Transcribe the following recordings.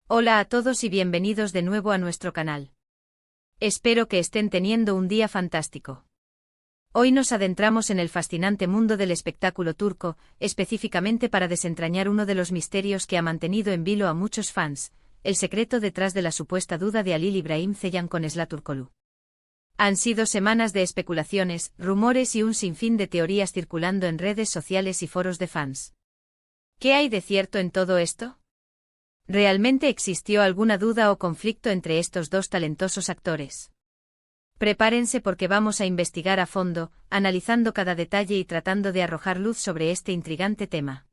Hola a todos y bienvenidos de nuevo a nuestro canal. Espero que estén teniendo un día fantástico. Hoy nos adentramos en el fascinante mundo del espectáculo turco, específicamente para desentrañar uno de los misterios que ha mantenido en vilo a muchos fans, el secreto detrás de la supuesta duda de Halil İbrahim Ceylan con Sıla Türkoğlu. Han sido semanas de especulaciones, rumores y un sinfín de teorías circulando en redes sociales y foros de fans. ¿Qué hay de cierto en todo esto? ¿Realmente existió alguna duda o conflicto entre estos dos talentosos actores? Prepárense porque vamos a investigar a fondo, analizando cada detalle y tratando de arrojar luz sobre este intrigante tema.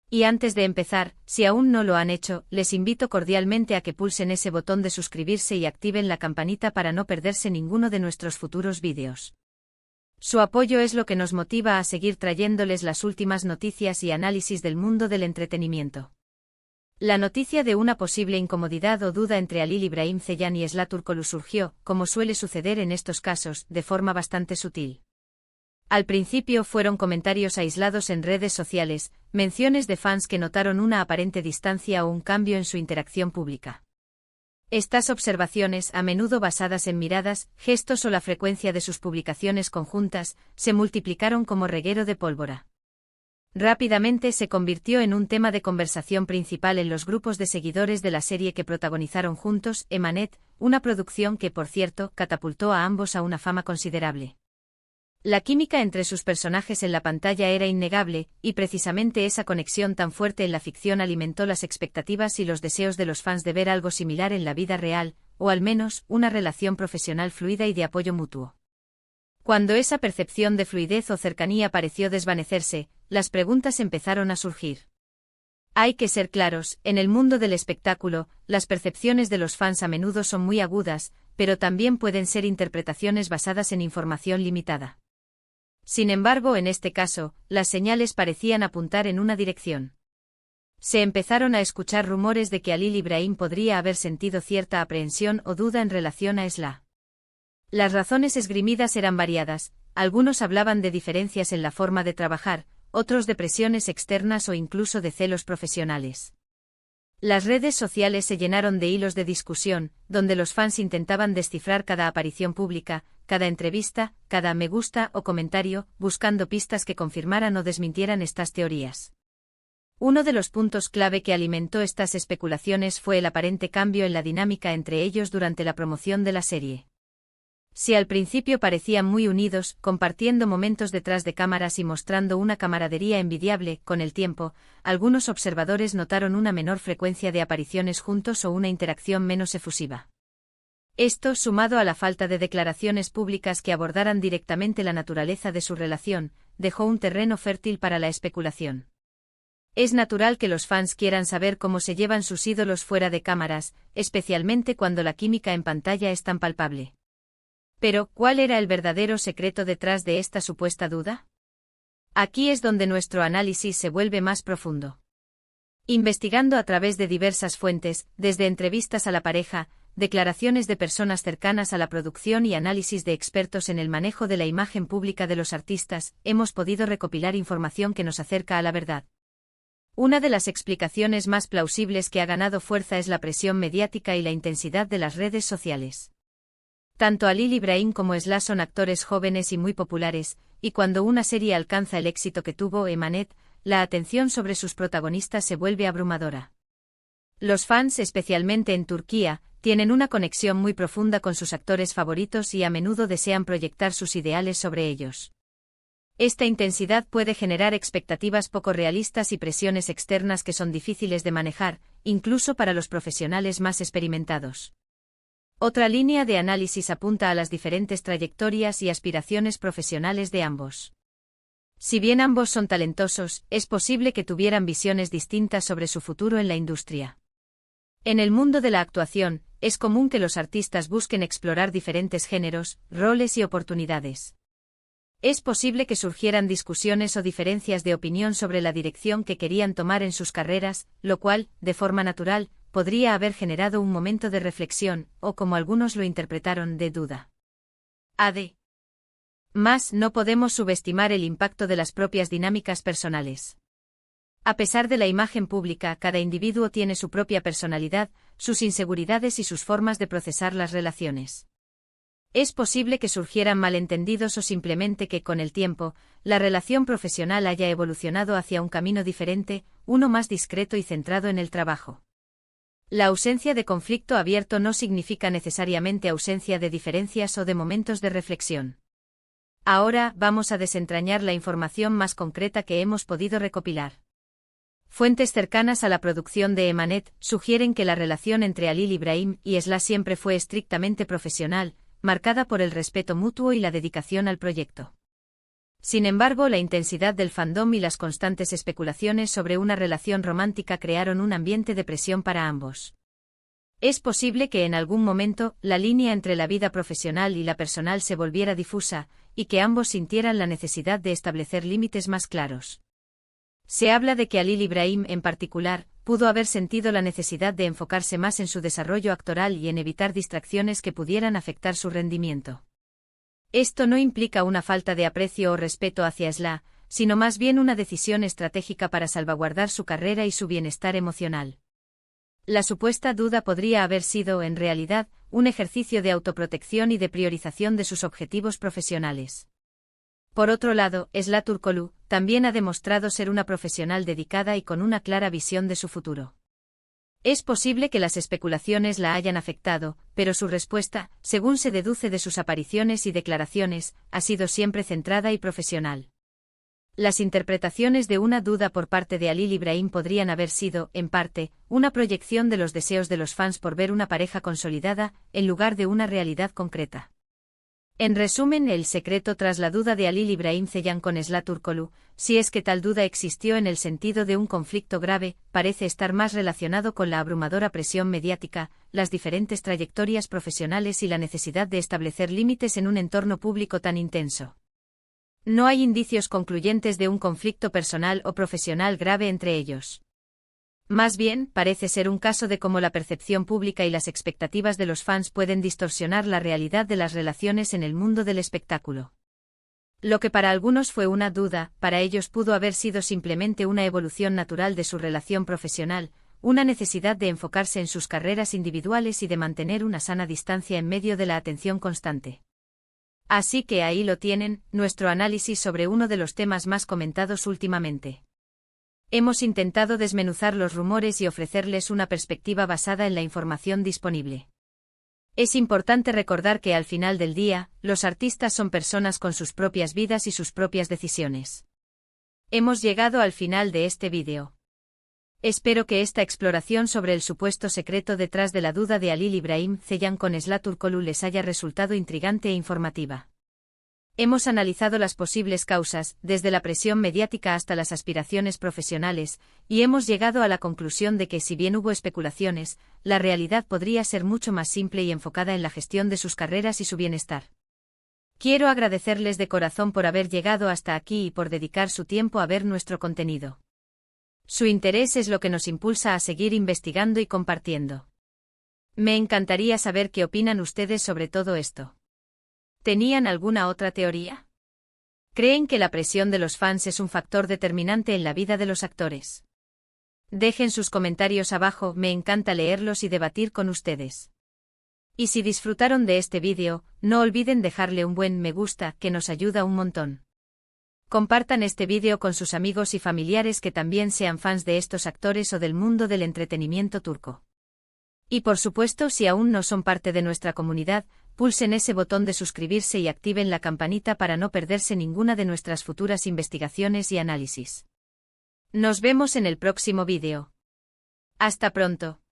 Y antes de empezar, si aún no lo han hecho, les invito cordialmente a que pulsen ese botón de suscribirse y activen la campanita para no perderse ninguno de nuestros futuros vídeos. Su apoyo es lo que nos motiva a seguir trayéndoles las últimas noticias y análisis del mundo del entretenimiento. La noticia de una posible incomodidad o duda entre Halil İbrahim Ceylan y Sıla Türkoğlu surgió, como suele suceder en estos casos, de forma bastante sutil. Al principio fueron comentarios aislados en redes sociales, menciones de fans que notaron una aparente distancia o un cambio en su interacción pública. Estas observaciones, a menudo basadas en miradas, gestos o la frecuencia de sus publicaciones conjuntas, se multiplicaron como reguero de pólvora. Rápidamente se convirtió en un tema de conversación principal en los grupos de seguidores de la serie que protagonizaron juntos, Emanet, una producción que, por cierto, catapultó a ambos a una fama considerable. La química entre sus personajes en la pantalla era innegable, y precisamente esa conexión tan fuerte en la ficción alimentó las expectativas y los deseos de los fans de ver algo similar en la vida real, o al menos, una relación profesional fluida y de apoyo mutuo. Cuando esa percepción de fluidez o cercanía pareció desvanecerse, las preguntas empezaron a surgir. Hay que ser claros, en el mundo del espectáculo, las percepciones de los fans a menudo son muy agudas, pero también pueden ser interpretaciones basadas en información limitada. Sin embargo, en este caso, las señales parecían apuntar en una dirección. Se empezaron a escuchar rumores de que Halil İbrahim podría haber sentido cierta aprehensión o duda en relación a Sıla. Las razones esgrimidas eran variadas, algunos hablaban de diferencias en la forma de trabajar, otros de presiones externas o incluso de celos profesionales. Las redes sociales se llenaron de hilos de discusión, donde los fans intentaban descifrar cada aparición pública, cada entrevista, cada me gusta o comentario, buscando pistas que confirmaran o desmintieran estas teorías. Uno de los puntos clave que alimentó estas especulaciones fue el aparente cambio en la dinámica entre ellos durante la promoción de la serie. Si al principio parecían muy unidos, compartiendo momentos detrás de cámaras y mostrando una camaradería envidiable, con el tiempo, algunos observadores notaron una menor frecuencia de apariciones juntos o una interacción menos efusiva. Esto, sumado a la falta de declaraciones públicas que abordaran directamente la naturaleza de su relación, dejó un terreno fértil para la especulación. Es natural que los fans quieran saber cómo se llevan sus ídolos fuera de cámaras, especialmente cuando la química en pantalla es tan palpable. Pero, ¿cuál era el verdadero secreto detrás de esta supuesta duda? Aquí es donde nuestro análisis se vuelve más profundo. Investigando a través de diversas fuentes, desde entrevistas a la pareja, declaraciones de personas cercanas a la producción y análisis de expertos en el manejo de la imagen pública de los artistas, hemos podido recopilar información que nos acerca a la verdad. Una de las explicaciones más plausibles que ha ganado fuerza es la presión mediática y la intensidad de las redes sociales. Tanto Halil İbrahim como Sıla son actores jóvenes y muy populares, y cuando una serie alcanza el éxito que tuvo Emanet, la atención sobre sus protagonistas se vuelve abrumadora. Los fans, especialmente en Turquía, tienen una conexión muy profunda con sus actores favoritos y a menudo desean proyectar sus ideales sobre ellos. Esta intensidad puede generar expectativas poco realistas y presiones externas que son difíciles de manejar, incluso para los profesionales más experimentados. Otra línea de análisis apunta a las diferentes trayectorias y aspiraciones profesionales de ambos. Si bien ambos son talentosos, es posible que tuvieran visiones distintas sobre su futuro en la industria. En el mundo de la actuación, es común que los artistas busquen explorar diferentes géneros, roles y oportunidades. Es posible que surgieran discusiones o diferencias de opinión sobre la dirección que querían tomar en sus carreras, lo cual, de forma natural, podría haber generado un momento de reflexión, o como algunos lo interpretaron, de duda. Más, no podemos subestimar el impacto de las propias dinámicas personales. A pesar de la imagen pública, cada individuo tiene su propia personalidad, sus inseguridades y sus formas de procesar las relaciones. Es posible que surgieran malentendidos o simplemente que, con el tiempo, la relación profesional haya evolucionado hacia un camino diferente, uno más discreto y centrado en el trabajo. La ausencia de conflicto abierto no significa necesariamente ausencia de diferencias o de momentos de reflexión. Ahora vamos a desentrañar la información más concreta que hemos podido recopilar. Fuentes cercanas a la producción de Emanet sugieren que la relación entre Halil Ibrahim y Esla siempre fue estrictamente profesional, marcada por el respeto mutuo y la dedicación al proyecto. Sin embargo, la intensidad del fandom y las constantes especulaciones sobre una relación romántica crearon un ambiente de presión para ambos. Es posible que en algún momento la línea entre la vida profesional y la personal se volviera difusa, y que ambos sintieran la necesidad de establecer límites más claros. Se habla de que Halil Ibrahim, en particular, pudo haber sentido la necesidad de enfocarse más en su desarrollo actoral y en evitar distracciones que pudieran afectar su rendimiento. Esto no implica una falta de aprecio o respeto hacia Esla, sino más bien una decisión estratégica para salvaguardar su carrera y su bienestar emocional. La supuesta duda podría haber sido, en realidad, un ejercicio de autoprotección y de priorización de sus objetivos profesionales. Por otro lado, Esla Turkoglu también ha demostrado ser una profesional dedicada y con una clara visión de su futuro. Es posible que las especulaciones la hayan afectado, pero su respuesta, según se deduce de sus apariciones y declaraciones, ha sido siempre centrada y profesional. Las interpretaciones de una duda por parte de Halil Ibrahim podrían haber sido, en parte, una proyección de los deseos de los fans por ver una pareja consolidada, en lugar de una realidad concreta. En resumen, el secreto tras la duda de Halil Ibrahim Ceylan con Esla Turkoglu, si es que tal duda existió en el sentido de un conflicto grave, parece estar más relacionado con la abrumadora presión mediática, las diferentes trayectorias profesionales y la necesidad de establecer límites en un entorno público tan intenso. No hay indicios concluyentes de un conflicto personal o profesional grave entre ellos. Más bien, parece ser un caso de cómo la percepción pública y las expectativas de los fans pueden distorsionar la realidad de las relaciones en el mundo del espectáculo. Lo que para algunos fue una duda, para ellos pudo haber sido simplemente una evolución natural de su relación profesional, una necesidad de enfocarse en sus carreras individuales y de mantener una sana distancia en medio de la atención constante. Así que ahí lo tienen, nuestro análisis sobre uno de los temas más comentados últimamente. Hemos intentado desmenuzar los rumores y ofrecerles una perspectiva basada en la información disponible. Es importante recordar que al final del día, los artistas son personas con sus propias vidas y sus propias decisiones. Hemos llegado al final de este vídeo. Espero que esta exploración sobre el supuesto secreto detrás de la duda de Halil Ibrahim Ceylan con Esla Turkoglu les haya resultado intrigante e informativa. Hemos analizado las posibles causas, desde la presión mediática hasta las aspiraciones profesionales, y hemos llegado a la conclusión de que si bien hubo especulaciones, la realidad podría ser mucho más simple y enfocada en la gestión de sus carreras y su bienestar. Quiero agradecerles de corazón por haber llegado hasta aquí y por dedicar su tiempo a ver nuestro contenido. Su interés es lo que nos impulsa a seguir investigando y compartiendo. Me encantaría saber qué opinan ustedes sobre todo esto. ¿Tenían alguna otra teoría? ¿Creen que la presión de los fans es un factor determinante en la vida de los actores? Dejen sus comentarios abajo, me encanta leerlos y debatir con ustedes. Y si disfrutaron de este vídeo, no olviden dejarle un buen me gusta, que nos ayuda un montón. Compartan este vídeo con sus amigos y familiares que también sean fans de estos actores o del mundo del entretenimiento turco. Y por supuesto, si aún no son parte de nuestra comunidad, pulsen ese botón de suscribirse y activen la campanita para no perderse ninguna de nuestras futuras investigaciones y análisis. Nos vemos en el próximo vídeo. Hasta pronto.